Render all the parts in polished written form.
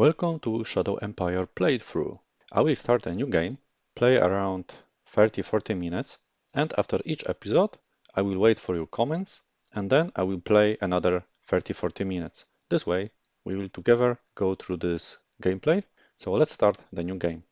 Welcome to Shadow Empire playthrough. I will start a new game, play around 30-40 minutes, and after each episode, I will wait for your comments, and then I will play another 30-40 minutes. This way, we will together go through this gameplay. So let's start the new game.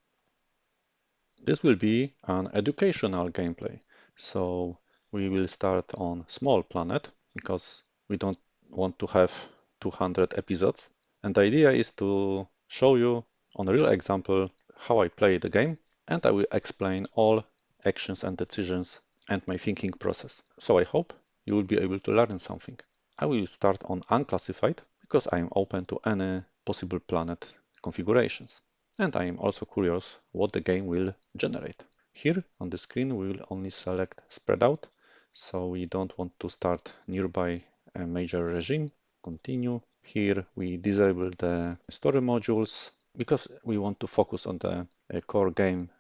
This will be an educational gameplay. So we will start on small planet because we don't want to have 200 episodes. And the idea is to show you on a real example how I play the game, and I will explain all actions and decisions and my thinking process. So I hope you will be able to learn something. I will start on unclassified because I am open to any possible planet configurations. And I am also curious what the game will generate. Here on the screen we will only select spread out, so we don't want to start nearby a major regime. Continue. Here we disable the story modules because we want to focus on the core game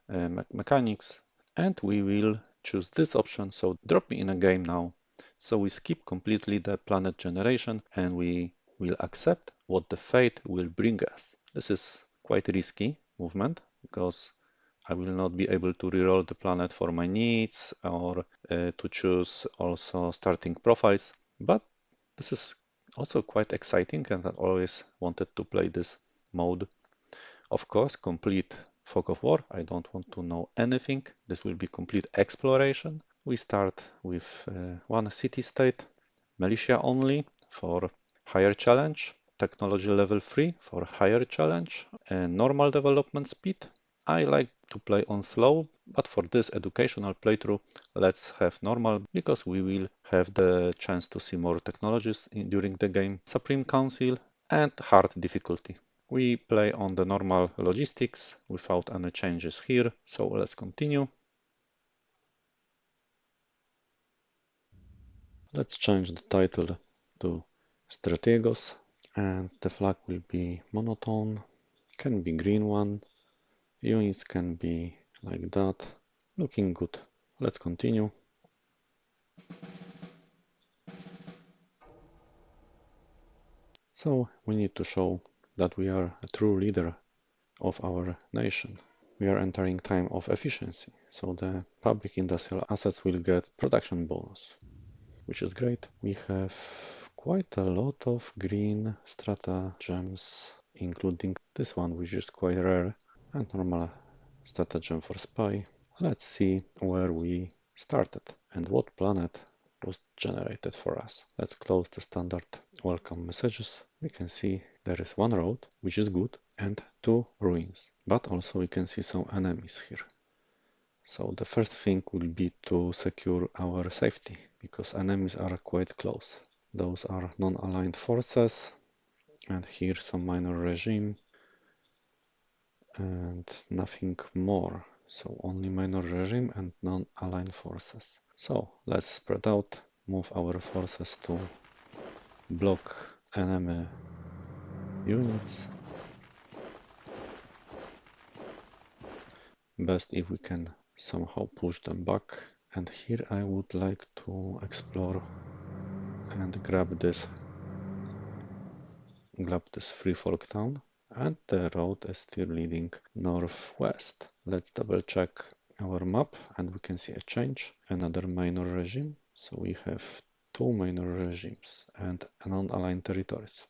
mechanics, and we will choose this option, so drop me in a game now. So we skip completely the planet generation and we will accept what the fate will bring us. This is quite risky movement because I will not be able to reroll the planet for my needs or to choose also starting profiles, but this is also quite exciting and I always wanted to play this mode. Of course, complete fog of war. I don't want to know anything. This will be complete exploration. We start with one city state, militia only for higher challenge, technology level 3 for higher challenge, and normal development speed. I like to play on slow, but for this educational playthrough, let's have normal because we will have the chance to see more technologies during the game. Supreme Council and hard difficulty. We play on the normal logistics without any changes here, so let's continue. Let's change the title to Strategos, and the flag will be monotone, can be green one, units can be like that, looking good. Let's continue. So we need to show that we are a true leader of our nation. We are entering time of efficiency, so the public industrial assets will get production bonus, which is great. We have quite a lot of green stratagems, including this one, which is quite rare, and normal stratagem for spy. Let's see where we started and what planet was generated for us. Let's close the standard welcome messages. We can see there is one road, which is good, and two ruins, but also we can see some enemies here. So the first thing will be to secure our safety because enemies are quite close. Those are non-aligned forces, and here some minor regime and nothing more. So only minor regime and non-aligned forces. So let's spread out, move our forces to block enemy units. Best if we can somehow push them back. And here I would like to explore and grab this free folk town. And the road is still leading northwest. Let's double check our map and we can see a change, another minor regime. So we have two minor regimes and non-aligned territories.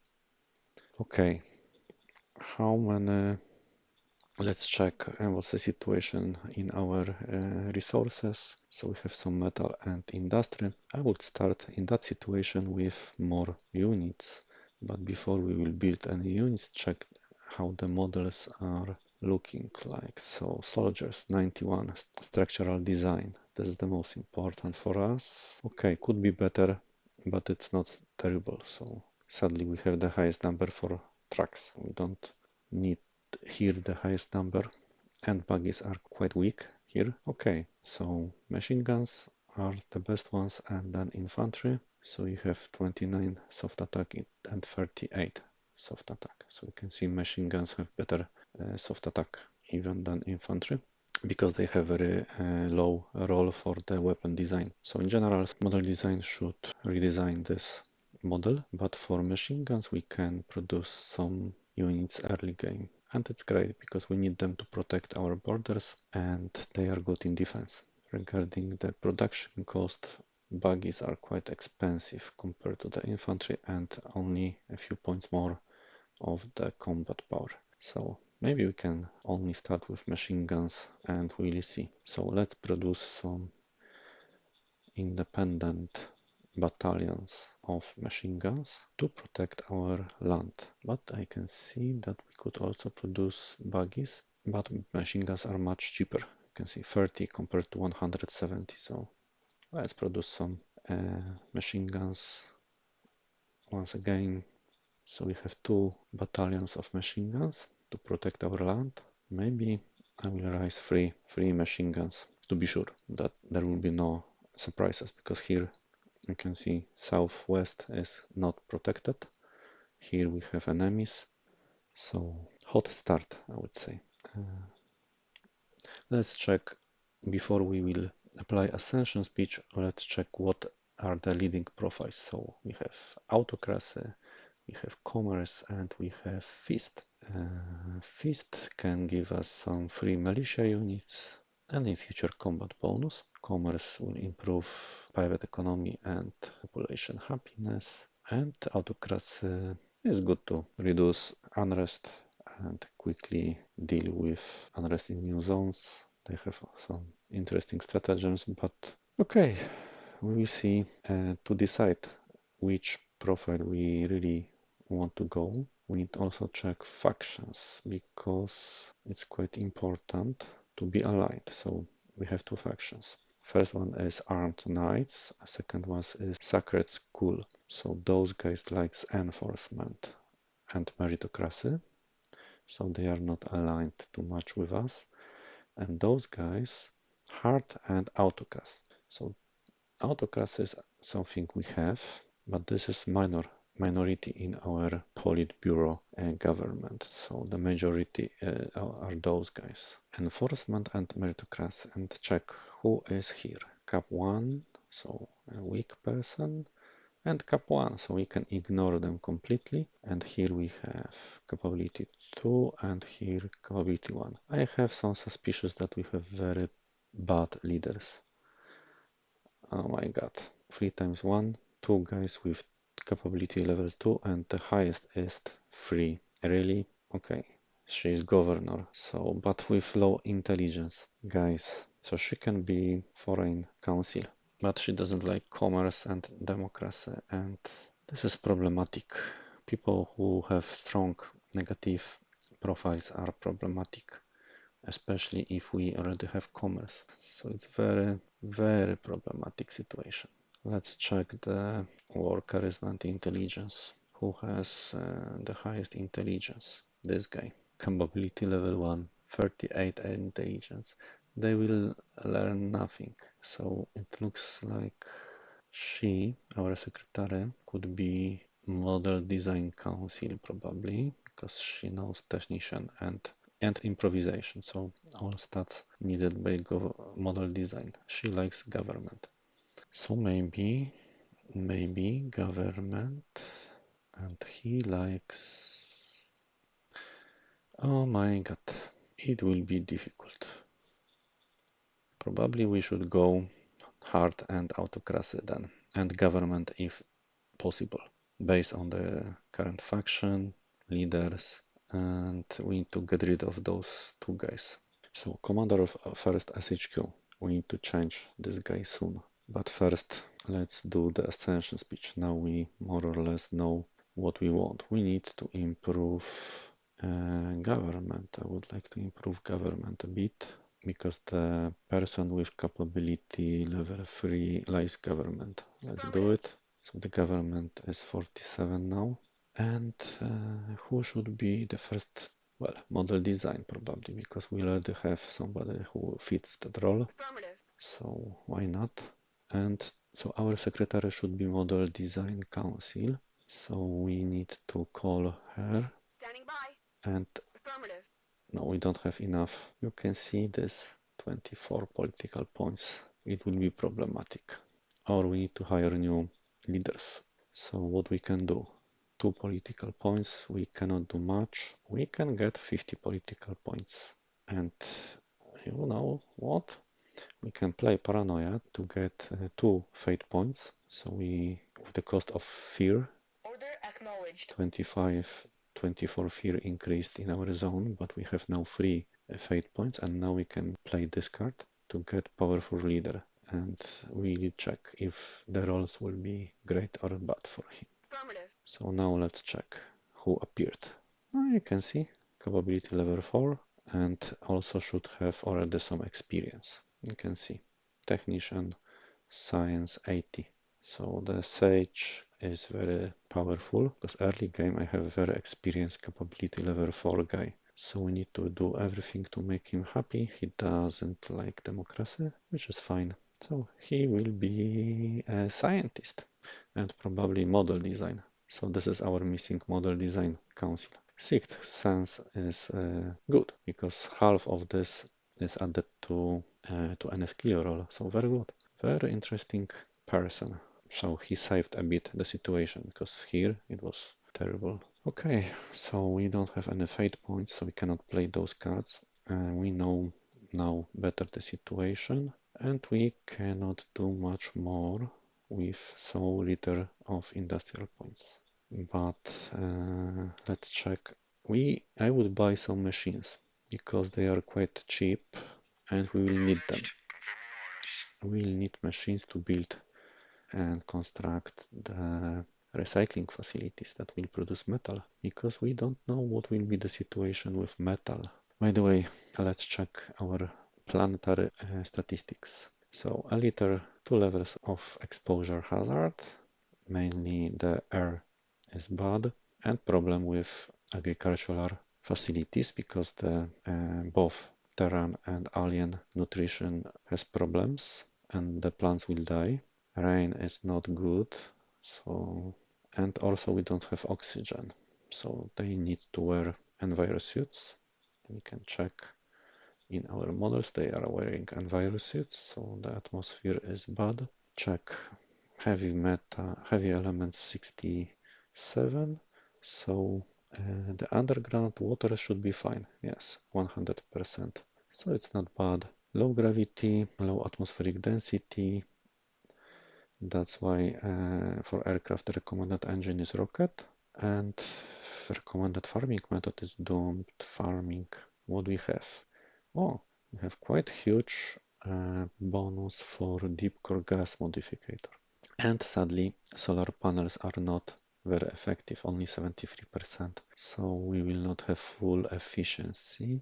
Okay, how many? Let's check what's the situation in our resources. So we have some metal and industry. I would start in that situation with more units. But before we will build any units, check how the models are looking like. So soldiers 91, structural design. This is the most important for us. Okay, could be better, but it's not terrible. So sadly we have the highest number for trucks. We don't need here the highest number, and buggies are quite weak here. Okay, so machine guns are the best ones, and then infantry. So you have 29 soft attack and 38 soft attack. So you can see machine guns have better soft attack even than infantry because they have very low roll for the weapon design. So in general, model design should redesign this model, but for machine guns we can produce some units early game. And it's great because we need them to protect our borders and they are good in defense. Regarding the production cost, buggies are quite expensive compared to the infantry and only a few points more of the combat power. So maybe we can only start with machine guns and we'll see. So let's produce some independent battalions of machine guns to protect our land. But I can see that we could also produce buggies, but machine guns are much cheaper. You can see 30 compared to 170. So let's produce some machine guns once again. So we have 2 battalions of machine guns to protect our land. Maybe I will raise three machine guns to be sure that there will be no surprises, because here you can see southwest is not protected. Here we have enemies. So hot start, I would say. Let's check before we will apply Ascension speech. Let's check what are the leading profiles. So we have autocracy, we have commerce, and we have feast. Feast can give us some free militia units and in future combat bonus. Commerce will improve private economy and population happiness. And autocracy is good to reduce unrest and quickly deal with unrest in new zones. They have some interesting stratagems, but okay, we will see. To decide which profile we really want to go, we need also check factions, because it's quite important to be aligned. So we have 2 factions. First one is Armed Knights, second one is Sacred School. So those guys likes enforcement and meritocracy, so they are not aligned too much with us. And those guys hard and autocast. So autocast is something we have, but this is minority in our Politburo government. So the majority are those guys. Enforcement and meritocracy, and check who is here. Cap 1, so a weak person, and Cap 1, so we can ignore them completely. And here we have capability 2 and here capability 1. I have some suspicions that we have very bad leaders. Oh my god. 3 times 1, 2 guys with capability level 2 and the highest is 3. Really? Okay. She is governor, so but with low intelligence. Guys, so she can be foreign council, but she doesn't like commerce and democracy, and this is problematic. People who have strong negative profiles are problematic, especially if we already have commerce. So it's very, very problematic situation. Let's check the war charisma and intelligence. Who has the highest intelligence? This guy. Capability level 1, 38 intelligence. They will learn nothing. So it looks like she, our secretary, could be model design council probably, because she knows technician and improvisation. So all stats needed by model design. She likes government. So maybe government, and he likes. Oh my god, it will be difficult. Probably we should go hard and autocracy then, and government if possible, based on the current faction, leaders, and we need to get rid of those 2 guys. So commander of first SHQ, we need to change this guy soon. But first, let's do the Ascension speech. Now we more or less know what we want. We need to improve government. I would like to improve government a bit, because the person with capability level 3 likes government. Let's do it. So the government is 47 now. And who should be the first? Well, model design probably, because we already have somebody who fits that role. So why not? And so our secretary should be model design council. So we need to call her. Standing by. And no, we don't have enough. You can see this 24 political points. It will be problematic. Or we need to hire new leaders. So what we can do? 2 political points. We cannot do much. We can get 50 political points. And you know what? We can play paranoia to get 2 fate points. So we, with the cost of fear, Order acknowledged. 24 fear increased in our zone, but we have now 3 fate points, and now we can play this card to get powerful leader. And we check if the rolls will be great or bad for him. Affirmative. So now let's check who appeared. You can see capability level 4 and also should have already some experience. You can see technician, science 80. So the sage is very powerful because early game I have a very experienced capability level 4 guy. So we need to do everything to make him happy. He doesn't like democracy, which is fine. So he will be a scientist and probably model design. So this is our missing model design council. Sixth sense is good because half of this is added to an skill roll. So very good. Very interesting person. So he saved a bit the situation because here it was terrible. Okay, so we don't have any fate points, so we cannot play those cards. We know now better the situation, and we cannot do much more with so little of industrial points. But let's check. I would buy some machines because they are quite cheap and we will need them. We will need machines to build and construct the recycling facilities that will produce metal because we don't know what will be the situation with metal. By the way, let's check our planetary statistics. So a liter, 2 levels of exposure hazard, mainly the air is bad, and problem with agricultural facilities because the both terran and alien nutrition has problems and the plants will die. Rain is not good, so and also we don't have oxygen, so they need to wear envirosuits. We can check in our models they are wearing envirosuits, so the atmosphere is bad. Check heavy elements 67, so the underground water should be fine. Yes, 100%. So it's not bad. Low gravity, low atmospheric density. That's why for aircraft the recommended engine is rocket, and recommended farming method is domed farming. What do we have? Oh, we have quite huge bonus for deep core gas modificator. And sadly, solar panels are not very effective, only 73%. So we will not have full efficiency.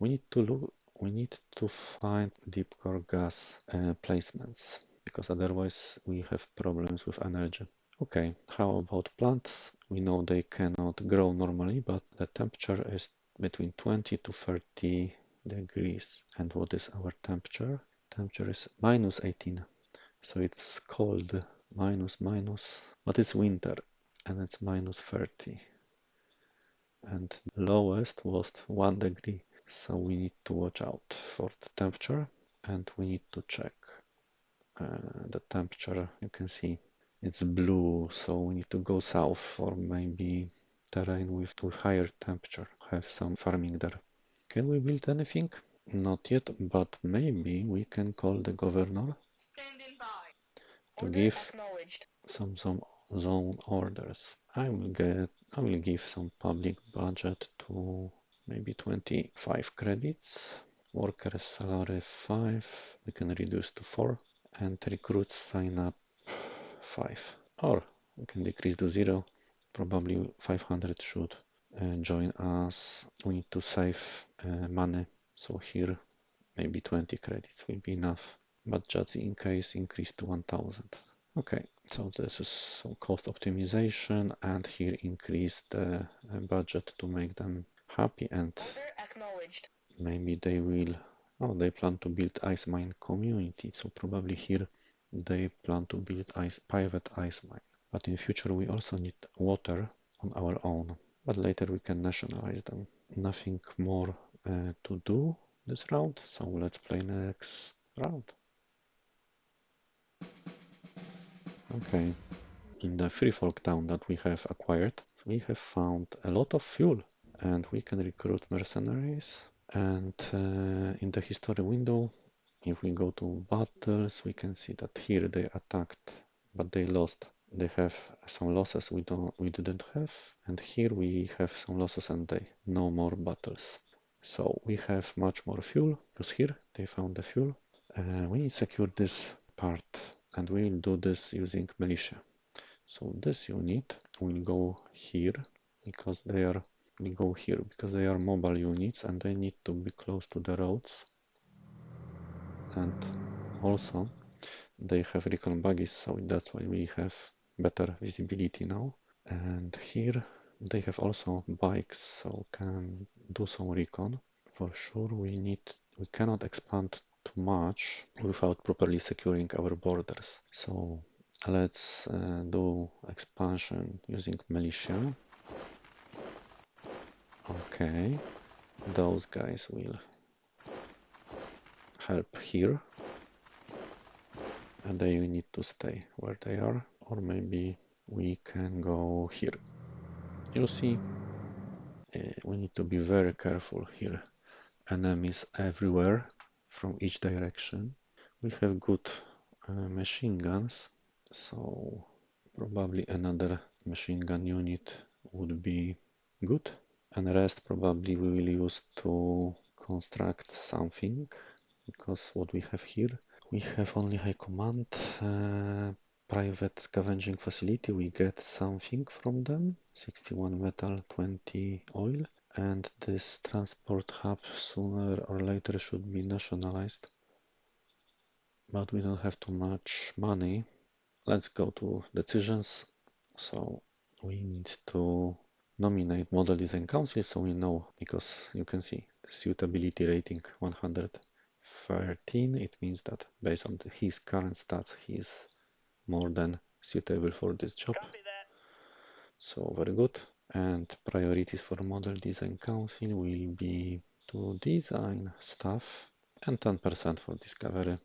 We need to find deep core gas placements because otherwise we have problems with energy. Okay, how about plants? We know they cannot grow normally, but the temperature is between 20 to 30 degrees. And what is our temperature? Temperature is minus 18. So it's cold, minus, but it's winter and it's minus 30. And lowest was 1 degree. So we need to watch out for the temperature and we need to check the temperature. You can see it's blue, so we need to go south or maybe terrain with higher temperature, have some farming there. Can we build anything? Not yet, but maybe we can call the governor to give some zone orders. I will give some public budget to maybe 25 credits. Workers salary 5, we can reduce to 4, and recruits sign up 5. Or we can decrease to 0. Probably 500 should join us. We need to save money, so here maybe 20 credits will be enough, but just in case increase to 1000. Okay, so this is some cost optimization, and here increase the budget to make them happy, and maybe they will, oh, they plan to build ice mine community, so probably here they plan to build private ice mine. But in future we also need water on our own, but later we can nationalize them. Nothing more to do this round, so let's play next round. Okay, in the free folk town that we have acquired, we have found a lot of fuel and we can recruit mercenaries. And in the history window, if we go to battles, we can see that here they attacked, but they lost. They have some losses we didn't have, and here we have some losses and they no more battles. So we have much more fuel because here they found the fuel. We secure this part, and we will do this using militia. So this unit will go here because they are we go here because they are mobile units and they need to be close to the roads. And also they have recon buggies, so that's why we have better visibility now. And here they have also bikes, so can do some recon. For sure we cannot expand too much without properly securing our borders. So let's do expansion using militia. Okay, those guys will help here and they need to stay where they are, or maybe we can go here. You see, we need to be very careful here. Enemies everywhere from each direction. We have good machine guns, so probably another machine gun unit would be good. And the rest probably we will use to construct something, because what we have here, we have only high command, private scavenging facility, we get something from them, 61 metal, 20 oil, and this transport hub sooner or later should be nationalized. But we don't have too much money. Let's go to decisions. So we need to nominate model design council, so we know, because you can see suitability rating 113. It means that based on his current stats, he is more than suitable for this job. So very good. And priorities for model design council will be to design stuff and 10% for discovery.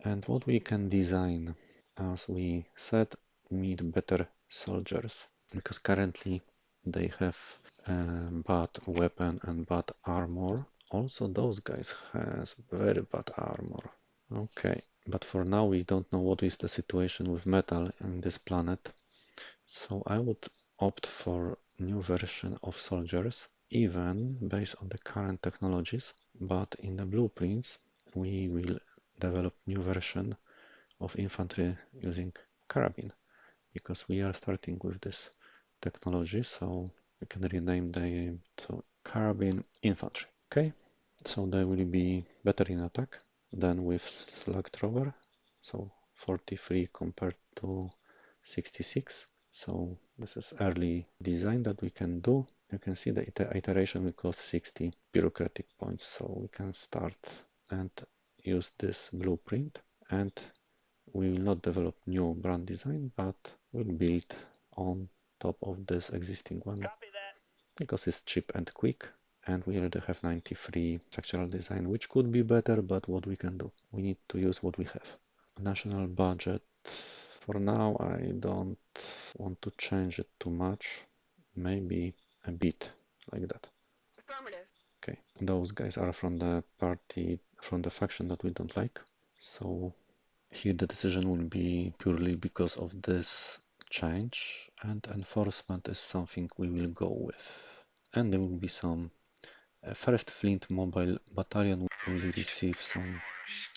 And what we can design, as we said, we need better soldiers, because currently they have bad weapon and bad armor. Also those guys has very bad armor. Okay, but for now we don't know what is the situation with metal in this planet. So I would opt for new version of soldiers, even based on the current technologies, but in the blueprints we will develop new version of infantry using carabine, because we are starting with this technology, so we can rename them to carabine infantry. Okay, so they will be better in attack than with slug thrower, so 43 compared to 66. So this is early design that we can do. You can see the iteration will cost 60 bureaucratic points, so we can start and use this blueprint, and we will not develop new brand design, but we'll build on top of this existing one because it's cheap and quick, and we already have 93 structural design, which could be better, but what we can do, we need to use what we have. National budget, for now I don't want to change it too much, maybe a bit like that. Okay, those guys are from the party, from the faction that we don't like, so here the decision will be purely because of this change, and enforcement is something we will go with. And there will be some first Flint Mobile Battalion will receive some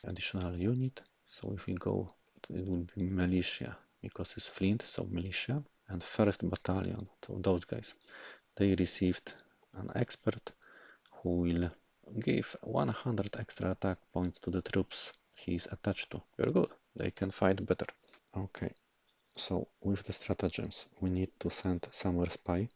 additional unit. So if we go, it will be militia, because it's Flint, so militia. And first battalion, so those guys, they received an expert who will give 100 extra attack points to the troops he is attached to. Very good, they can fight better. Okay, so with the stratagems, we need to send somewhere spy,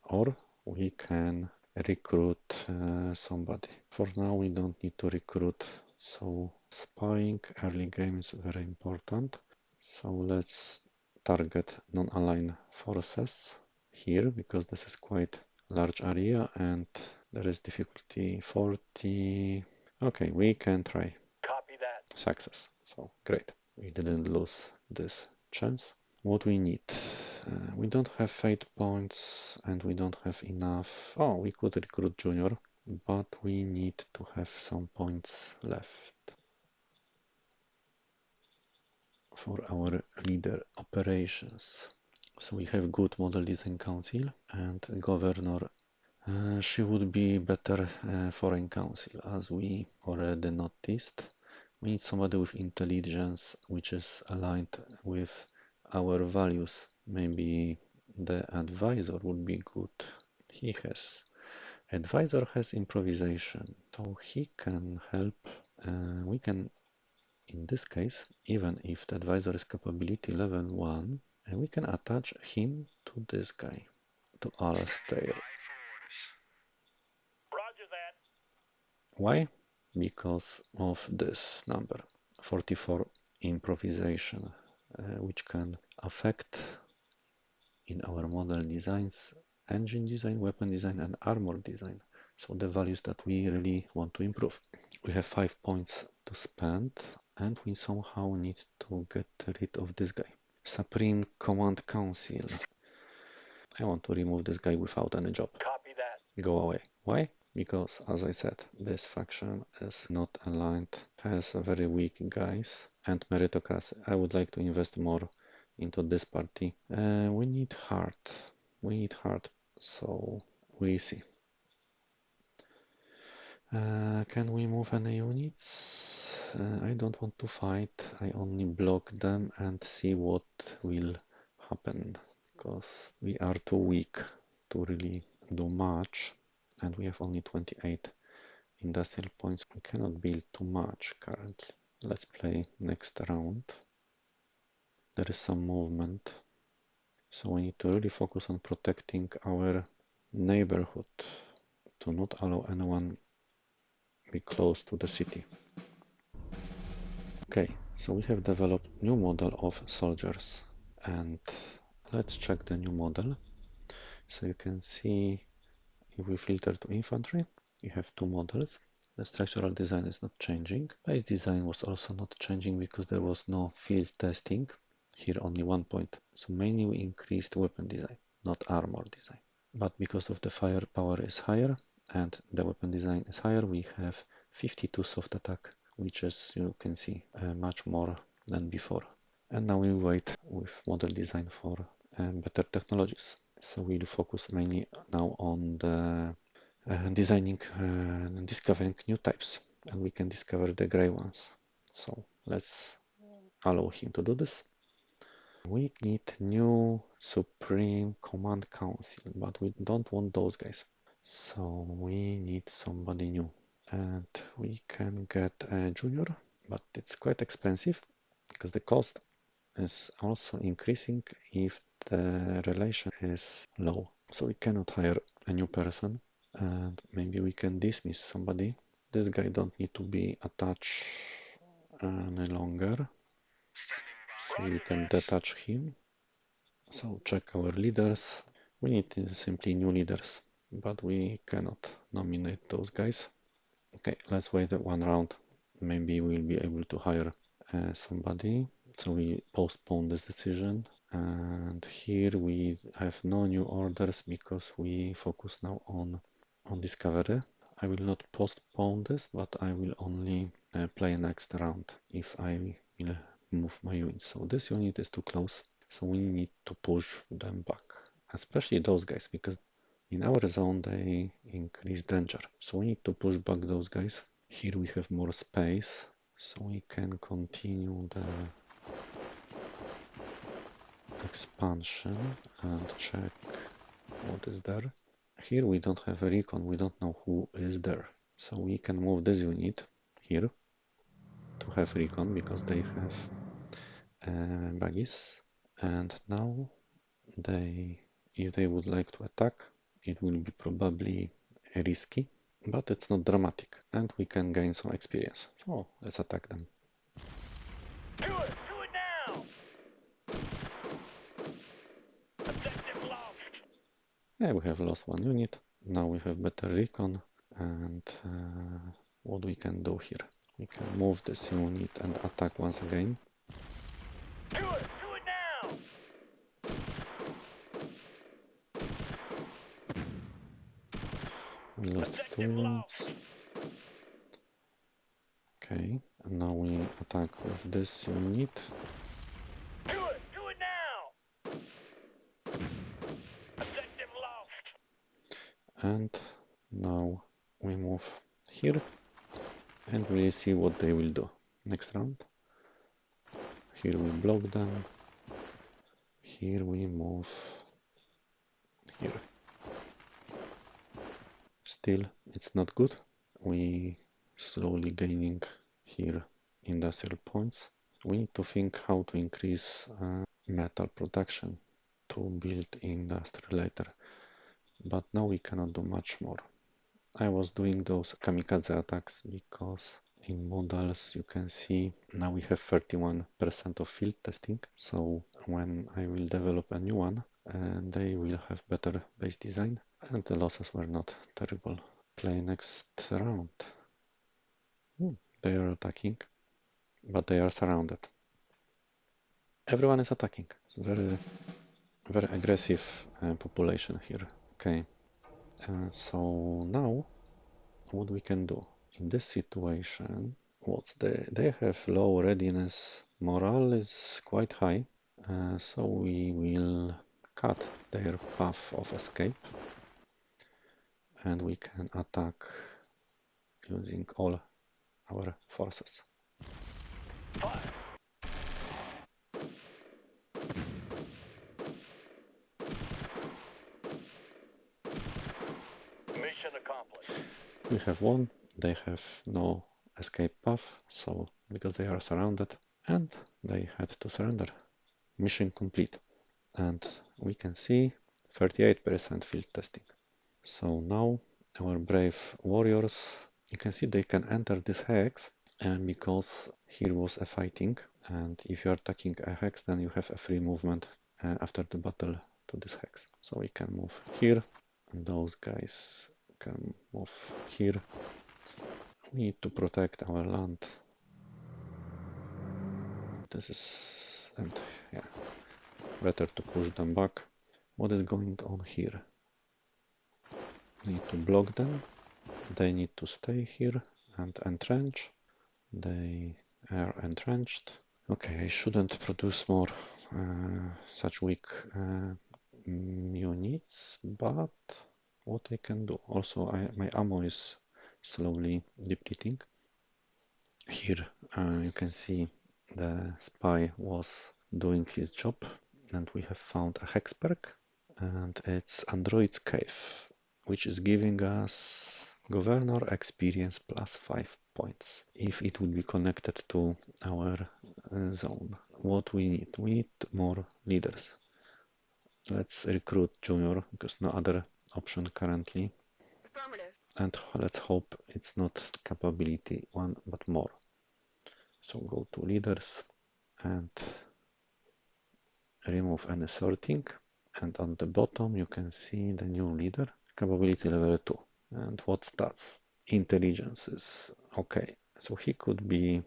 or we can recruit somebody. For now, we don't need to recruit, so spying early game is very important. So let's target non-aligned forces here, because this is quite large area and there is difficulty 40. Okay, we can try. Copy that. Success. So great. We didn't lose this chance. what we need. We don't have fate points and we don't have enough. Oh, we could recruit junior, but we need to have some points left for our leader operations. So we have good model design council and governor. She would be better foreign council, as we already noticed. We need somebody with intelligence which is aligned with our values. Maybe the advisor would be good. Advisor has improvisation, so he can help. We can, in this case, even if the advisor is capability level 1, we can attach him to this guy, to Alastair. Why? Because of this number, 44 improvisation, which can affect in our model designs, engine design, weapon design, and armor design. So the values that we really want to improve. We have 5 points to spend, and we somehow need to get rid of this guy. Supreme Command Council. I want to remove this guy without any job. Copy that. Go away. Why? Because, as I said, this faction is not aligned, has very weak guys, and meritocracy. I would like to invest more into this party. We need heart. We need heart, so we see. Can we move any units? I don't want to fight. I only block them and see what will happen, because we are too weak to really do much, and we have only 28 industrial points. We cannot build too much currently. Let's play next round. There is some movement, so we need to really focus on protecting our neighborhood to not allow anyone be close to the city. Okay, so we have developed new model of soldiers, and let's check the new model. So you can see if we filter to infantry, you have two models. The structural design is not changing. Base design was also not changing because there was no field testing. Here only 1 point. So mainly we increased weapon design, not armor design. But because of the firepower is higher and the weapon design is higher, we have 52 soft attack, which is, you can see, much more than before. And now we wait with model design for better technologies. So we'll focus mainly now on the designing and discovering new types, and we can discover the gray ones. So let's allow him to do this. We need new Supreme Command Council, but we don't want those guys. So we need somebody new, and we can get a junior, but it's quite expensive because the cost is also increasing if the relation is low. So we cannot hire a new person, and maybe we can dismiss somebody. This guy don't need to be attached any longer, so we can detach him. So check our leaders. We need simply new leaders, but we cannot nominate those guys. Okay, let's wait one round. Maybe we'll be able to hire somebody. So we postpone this decision, and here we have no new orders because we focus now on discovery. I will not postpone this, but I will only play next round if I will move my units. So this unit is too close, so we need to push them back, especially those guys, because in our zone they increase danger. So we need to push back those guys. Here we have more space, so we can continue the expansion and check what is there. Here we don't have a recon, we don't know who is there. So we can move this unit here to have recon because they have buggies. And now if they would like to attack, it will be probably risky, but it's not dramatic and we can gain some experience. So let's attack them. Do it now. Objective lost. Yeah, we have lost one unit. Now we have better recon, and what we can do here? We can move this unit and attack once again. Do it now. We lost 2 Objective units. lost. Okay, and now we attack with this unit. Do it. Do it now. Objective lost. And now we move here and we'll see what they will do next round. Here we block them. Here we move here. Still, it's not good. We slowly gaining here industrial points. We need to think how to increase metal production to build industry later. But now we cannot do much more. I was doing those kamikaze attacks because in models you can see now we have 31% of field testing. So when I will develop a new one, they will have better base design and the losses were not terrible. Play next round. They are attacking, but they are surrounded. Everyone is attacking. It's very, very aggressive population here. Okay, so now what we can do in this situation? They have low readiness. Morale is quite high, so we will cut their path of escape, and we can attack using all our forces. Fire. Mission accomplished. We have won. They have no escape path, so because they are surrounded, and they had to surrender. Mission complete. And we can see 38% field testing. So now our brave warriors, you can see they can enter this hex because here was a fighting, and if you are attacking a hex then you have a free movement after the battle to this hex. So we can move here and those guys can move here. We need to protect our land. This is, and yeah, better to push them back. What is going on here? Need to block them. They need to stay here and entrench. They are entrenched. Okay, I shouldn't produce more such weak units, but what I can do? Also, my ammo is slowly depleting. Here you can see the spy was doing his job, and we have found a hexperk, and it's Android's Cave, which is giving us Governor experience plus 5 points if it would be connected to our zone. What we need? We need more leaders. Let's recruit junior because no other option currently. And let's hope it's not capability one but more. So go to leaders and remove any sorting, and on the bottom you can see the new leader, capability level 2. And what stats? Intelligence is okay, so he could be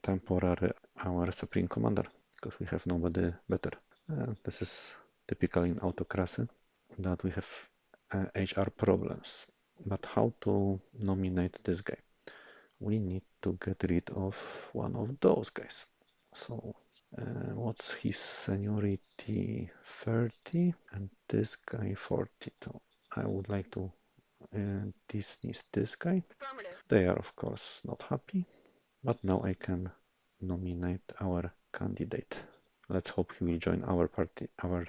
temporary our supreme commander because we have nobody better. This is typical in autocracy that we have HR problems. But how to nominate this guy? We need to get rid of one of those guys. So what's his seniority? 30, and this guy 42. I would like to dismiss this guy. They are of course not happy, but now I can nominate our candidate. Let's hope he will join our party, our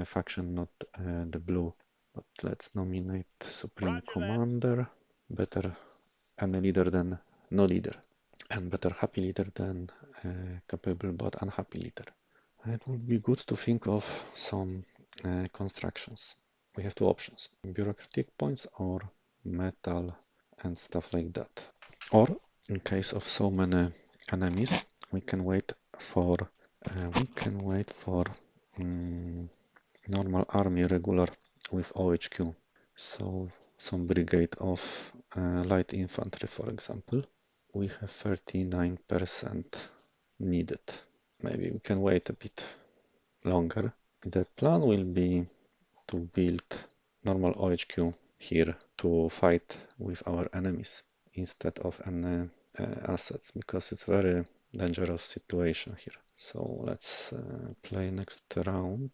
faction, not the blue. But let's nominate Supreme Roger that. Commander. Better any leader than no leader, and better happy leader than capable but unhappy leader. It would be good to think of some constructions. We have two options: bureaucratic points or metal and stuff like that. Or in case of so many enemies, we can wait for normal army regular with OHQ. So some brigade of light infantry, for example. We have 39% needed. Maybe we can wait a bit longer. The plan will be to build normal OHQ here to fight with our enemies instead of any assets, because it's very dangerous situation here. So let's play next round.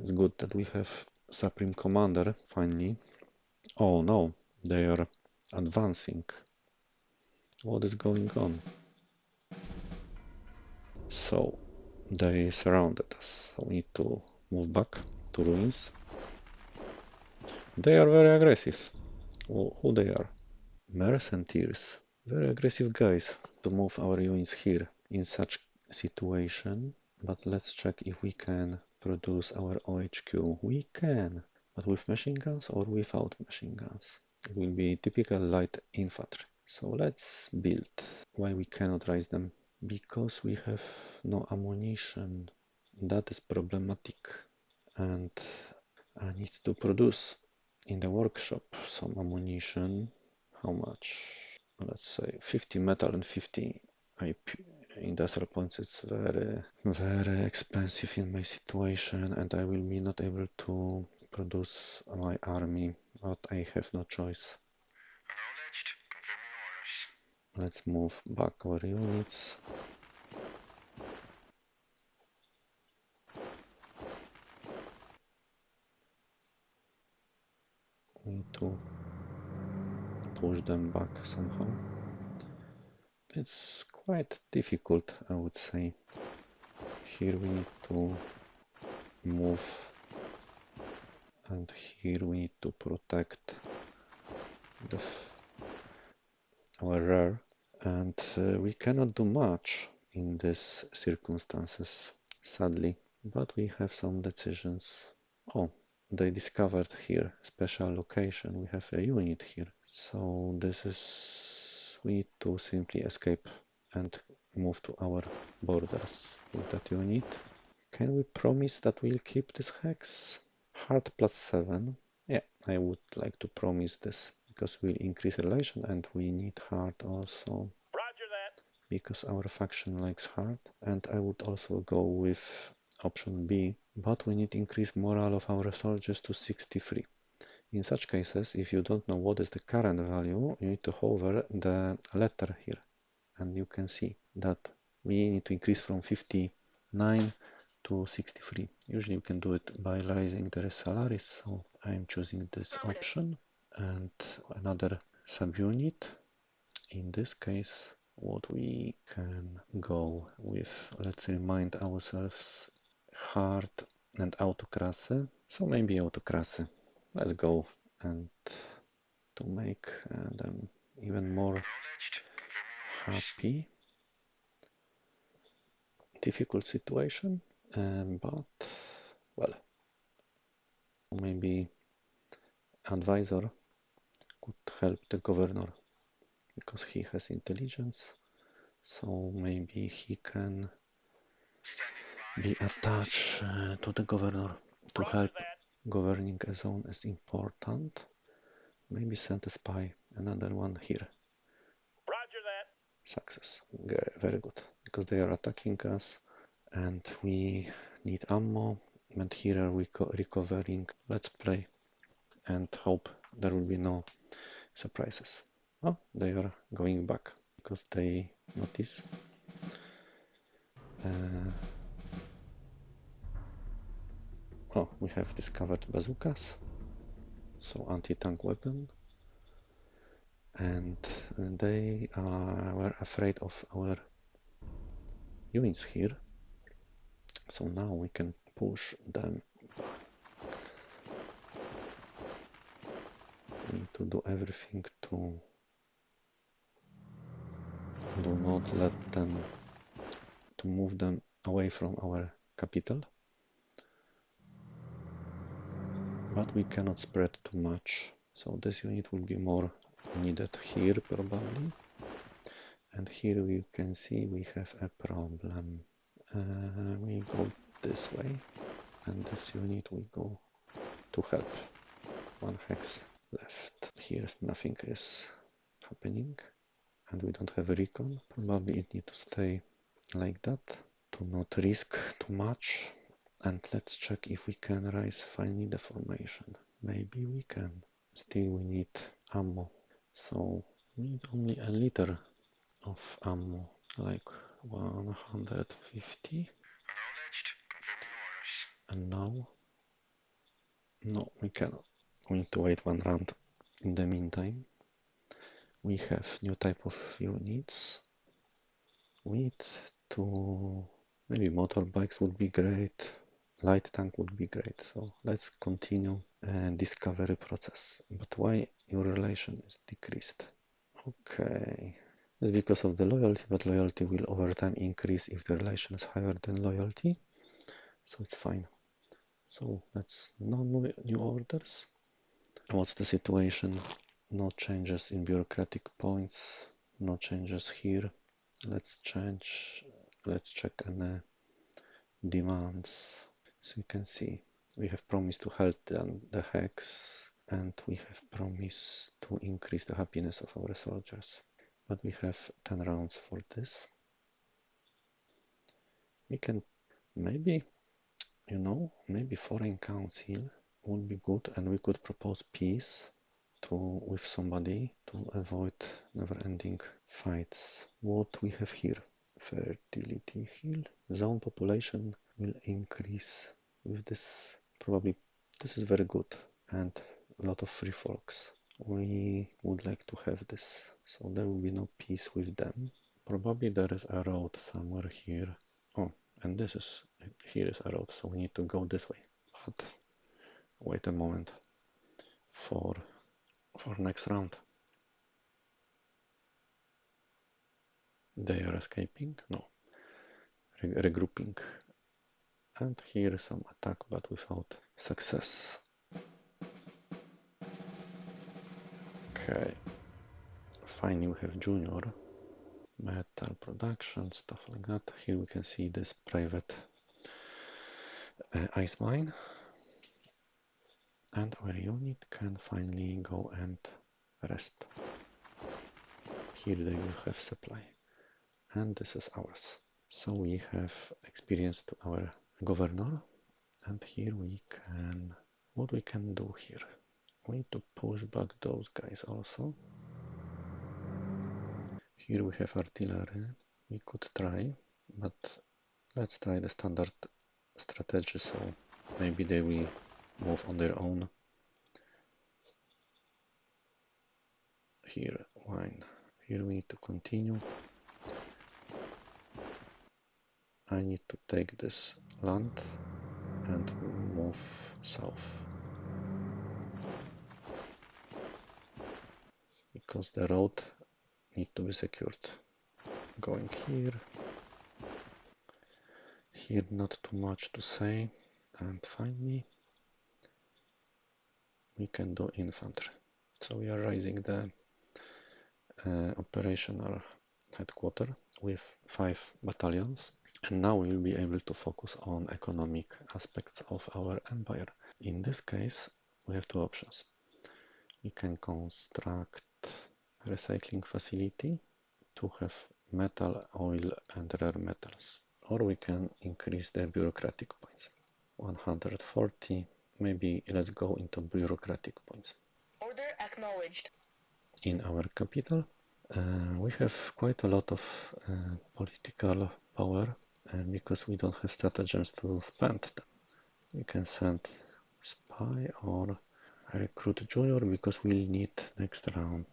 It's good that we have Supreme Commander finally. Oh no, they are advancing. What is going on? So they surrounded us. So we need to move back to ruins. They are very aggressive. Who they are? Mercenaries. Very aggressive guys to move our units here in such situation. But let's check if we can produce our OHQ. We can, but with machine guns or without machine guns. It will be typical light infantry. So let's build. Why we cannot raise them? Because we have no ammunition. That is problematic. And I need to produce in the workshop some ammunition. How much? Let's say 50 metal and 50 IP industrial points. It's very expensive in my situation, and I will be not able to produce my army, but I have no choice. Let's move back our units. We need to push them back somehow. It's quite difficult, I would say. Here we need to move, and here we need to protect our rear, and we cannot do much in these circumstances, sadly, but we have some decisions. Oh, they discovered here special location. We have a unit here, so this is, we need to simply escape and move to our borders with that unit. Can we promise that we'll keep this hex? Hard +7. Yeah, I would like to promise this because we'll increase relation, and we need hard also. Roger that. Because our faction likes hard. And I would also go with option B, but we need to increase morale of our soldiers to 63. In such cases, if you don't know what is the current value, you need to hover the letter here, and you can see that we need to increase from 59 to 63. Usually you can do it by raising their salaries, so I'm choosing this option. And another subunit, in this case, what we can go with, let's remind ourselves, hard and autocracy. So maybe autocracy. Let's go, and to make them even more happy. Difficult situation, but well, maybe advisor could help the governor because he has intelligence, so maybe he can be attached to the governor to Roger help. that. Governing a zone is important. Maybe send a spy, another one here. Roger that. Success. Very good, because they are attacking us and we need ammo, and here are we recovering. Let's play and hope there will be no surprises. Oh, they are going back because they notice. Oh, we have discovered bazookas, so anti-tank weapon, and they were afraid of our units here. So now we can push them back. We need to do everything to do not let them, to move them away from our capital. But we cannot spread too much. So this unit will be more needed here probably. And here we can see we have a problem. We go this way, and this unit will go to help. One hex left. Here nothing is happening, and we don't have a recon. Probably it needs to stay like that to not risk too much. And let's check if we can raise finally the formation. Maybe we can. Still we need ammo. So we need only a liter of ammo, like 150. And now, no, we cannot. We need to wait one round. In the meantime, we have new type of units. We need to, maybe motorbikes would be great. Light tank would be great. So let's continue discovery process. But why your relation is decreased? Okay. It's because of the loyalty, but loyalty will over time increase if the relation is higher than loyalty. So it's fine. So that's no new orders. What's the situation? No changes in bureaucratic points. No changes here. Let's check any demands. So you can see we have promised to help the hex, and we have promised to increase the happiness of our soldiers. But we have 10 rounds for this. We can maybe, maybe foreign council would be good, and we could propose peace with somebody to avoid never-ending fights. What we have here? Fertility hill. Zone population will increase with this. Probably this is very good, and a lot of free folks. We would like to have this, so there will be no peace with them. Probably there is a road somewhere here. Oh, and here is a road, so we need to go this way. But wait a moment for next round. They are escaping? No. Regrouping. And here is some attack, but without success. Okay. Finally, we have junior. Metal production, stuff like that. Here we can see this private ice mine. And our unit can finally go and rest. Here they will have supply. And this is ours. So we have experience to our governor. And here we can, what we can do here? We need to push back those guys also. Here we have artillery. We could try, but let's try the standard strategy, so maybe they will move on their own. Here, wine. Here we need to continue. I need to take this land and move south. Because the road needs to be secured. Going here. Here not too much to say. And finally, we can do infantry. So we are raising the operational headquarters with 5 battalions. And now we will be able to focus on economic aspects of our empire. In this case, we have 2 options. We can construct a recycling facility to have metal, oil, and rare metals. Or we can increase the bureaucratic points. 140. Maybe let's go into bureaucratic points. Order acknowledged. In our capital, we have quite a lot of political power, and because we don't have stratagems to spend them, we can send spy or recruit junior because we'll need next round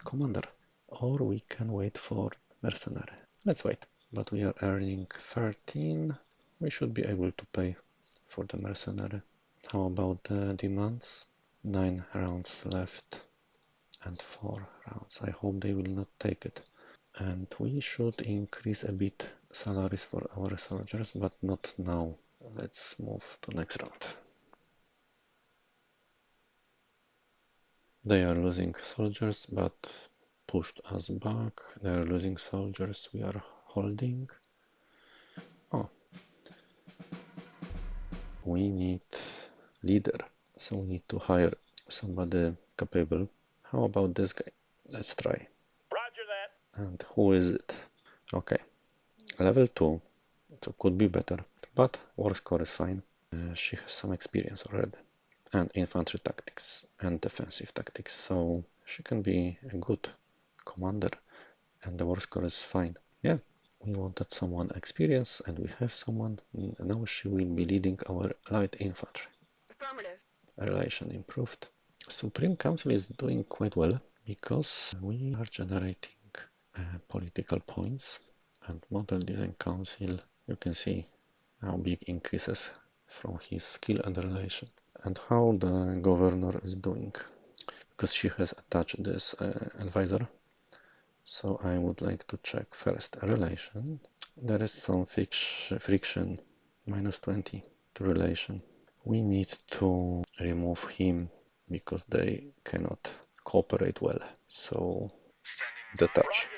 commander, or we can wait for mercenary. Let's wait, but we are earning 13. We should be able to pay for the mercenary. How about the demands? 9 rounds left and 4 rounds. I hope they will not take it. And we should increase a bit salaries for our soldiers, but not now. Let's move to next round. They are losing soldiers, but pushed us back. They are losing soldiers, we are holding. Oh. We need leader, so we need to hire somebody capable. How about this guy? Let's try. Roger that. And who is it? Okay, level 2, so could be better, but war score is fine. She has some experience already. and infantry tactics and defensive tactics. So she can be a good commander and the war score is fine. Yeah, we wanted someone experienced and we have someone. Now she will be leading our light infantry. Affirmative. Relation improved. Supreme Council is doing quite well because we are generating political points and Model Design Council, you can see how big increases from his skill and relation and how the governor is doing because she has attached this advisor. So I would like to check first relation. There is some friction, -20 to relation. We need to remove him because they cannot cooperate well. So detach.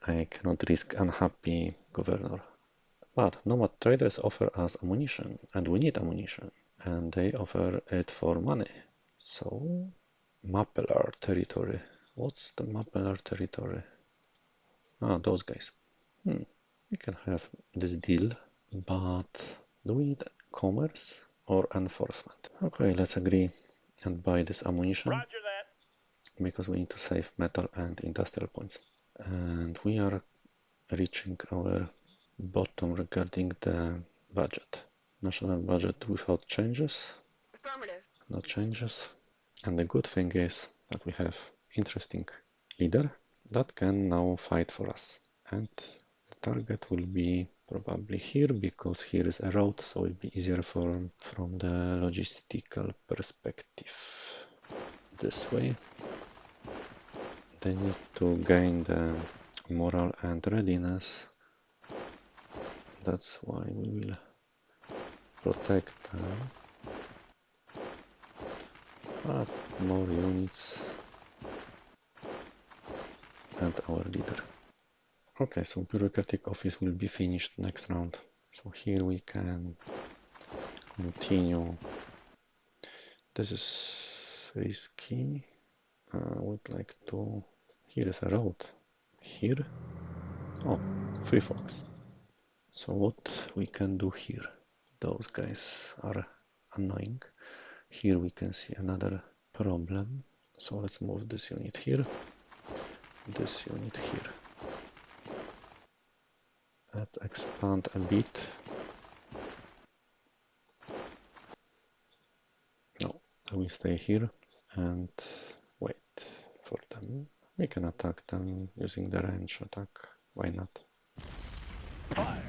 I cannot risk unhappy governor. But nomad traders offer us ammunition and we need ammunition and they offer it for money. So Mapelar territory. What's the Mapelar territory? Ah, those guys. We can have this deal, but do we need commerce or enforcement? Okay, let's agree and buy this ammunition Roger that. because we need to save metal and industrial points. And we are reaching our bottom regarding the budget. National budget without changes. Affirmative. No changes. And the good thing is that we have interesting leader that can now fight for us. And the target will be probably here because here is a road, so it will be easier from the logistical perspective. This way. They need to gain the moral and readiness. That's why we will protect them. But more units and our leader. Okay, so bureaucratic office will be finished next round. So here we can continue. This is risky. I would like to. Here is a road. Here. Oh, free folks. So what we can do here? Those guys are annoying. Here we can see another problem. So let's move this unit here, this unit here. Let's expand a bit. No, I will stay here and wait for them. We can attack them using the range attack. Why not? Fire.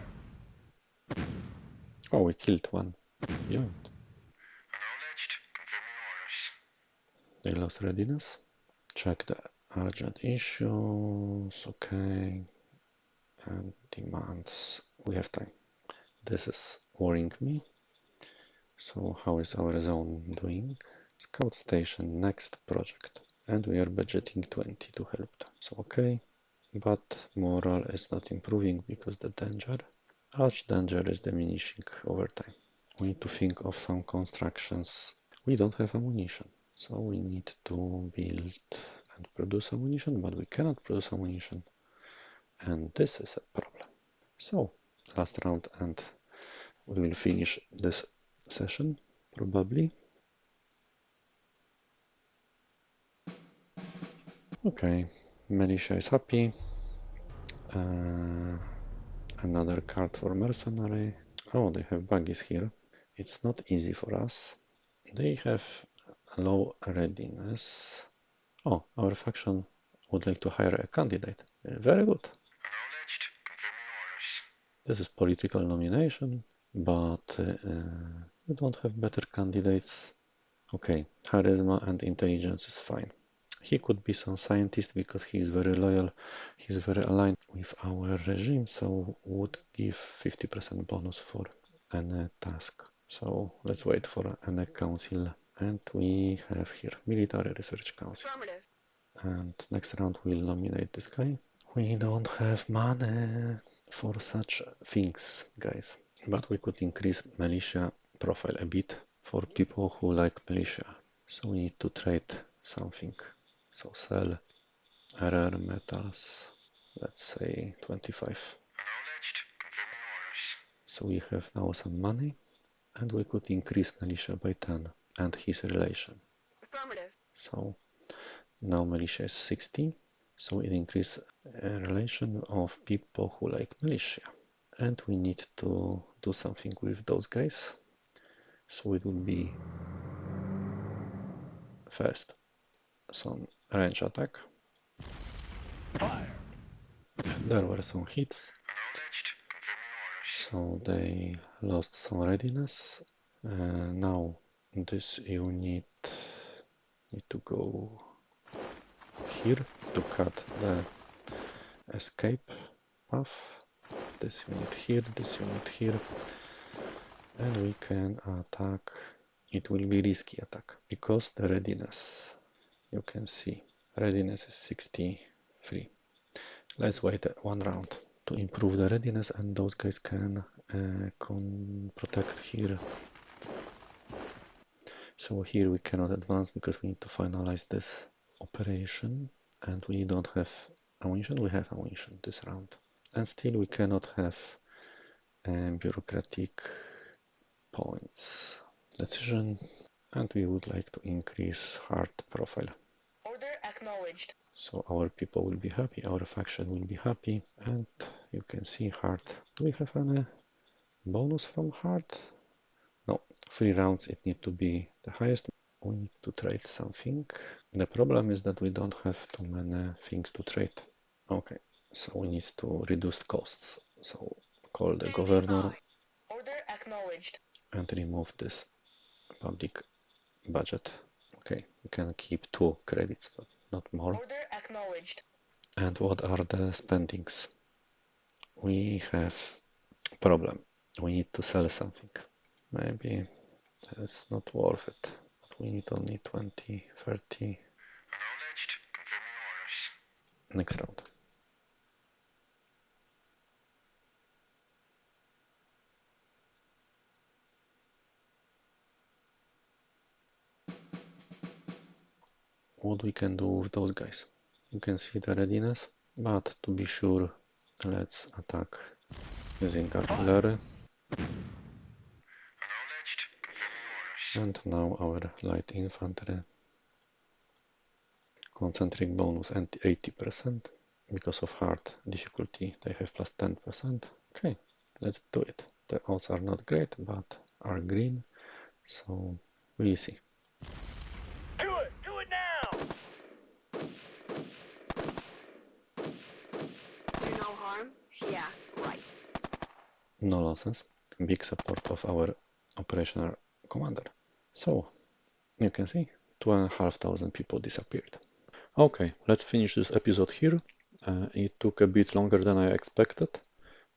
Oh, we killed one unit. Acknowledged. Confirming orders. They lost readiness. Check the urgent issues. Okay. And demands. We have time. This is worrying me. So how is our zone doing? Scout station, next project. And we are budgeting 20 to help them. So okay, but morale is not improving because the danger, arch danger is diminishing over time. We need to think of some constructions. We don't have ammunition, so we need to build and produce ammunition, but we cannot produce ammunition. And this is a problem. So last round and we will finish this session probably. Okay, militia is happy. Another card for mercenary. Oh, they have buggies here. It's not easy for us. They have low readiness. Oh, our faction would like to hire a candidate. Very good. Acknowledged. Confirming orders. This is political nomination, but we don't have better candidates. Okay, charisma and intelligence is fine. He could be some scientist because he is very loyal. He is very aligned with our regime, so would give 50% bonus for any task. So let's wait for any council. And we have here military research council. Affirmative. And next round we'll nominate this guy. We don't have money for such things, guys. But we could increase militia profile a bit for people who like militia. So we need to trade something. So sell rare metals, let's say 25. Acknowledged. Confirming orders. So we have now some money and we could increase militia by 10. and his relation. Affirmative. So now militia is 60, so it increases a relation of people who like militia. And we need to do something with those guys. So it will be first some range attack. Fire. There were some hits, so they lost some readiness. Now this unit need to go here to cut the escape path. This unit here, this unit here, and we can attack. It will be risky attack because the readiness, you can see, readiness is 63. Let's wait one round to improve the readiness, and those guys can protect here. So here we cannot advance because we need to finalize this operation, and we don't have ammunition. We have ammunition this round, and still we cannot have bureaucratic points. Decision, and we would like to increase hard profile. Order acknowledged. So our people will be happy, our faction will be happy, and you can see hard. Do we have any bonus from hard? No, 3 rounds it need to be the highest. We need to trade something. The problem is that we don't have too many things to trade. Okay, so we need to reduce costs. So call the governor. Order acknowledged. And remove this public budget. Okay, we can keep 2 credits, but not more. Order acknowledged. And what are the spendings? We have problem. We need to sell something. Maybe that's not worth it. But we need only 20, 30. Next round. What we can do with those guys? You can see the readiness, but to be sure, let's attack using artillery. And now our light infantry. Concentric bonus and 80%. Because of hard difficulty, they have plus 10%. Okay, let's do it. The odds are not great, but are green, so we'll see. Do it now. Do no harm? Yeah, right. No losses. Big support of our operational commander. So, you can see, 2,500 people disappeared. Okay, let's finish this episode here. It took a bit longer than I expected.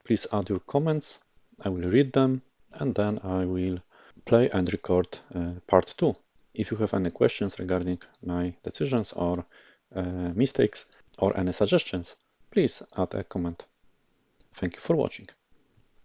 Please add your comments. I will read them, and then I will play and record part 2. If you have any questions regarding my decisions or mistakes or any suggestions, please add a comment. Thank you for watching.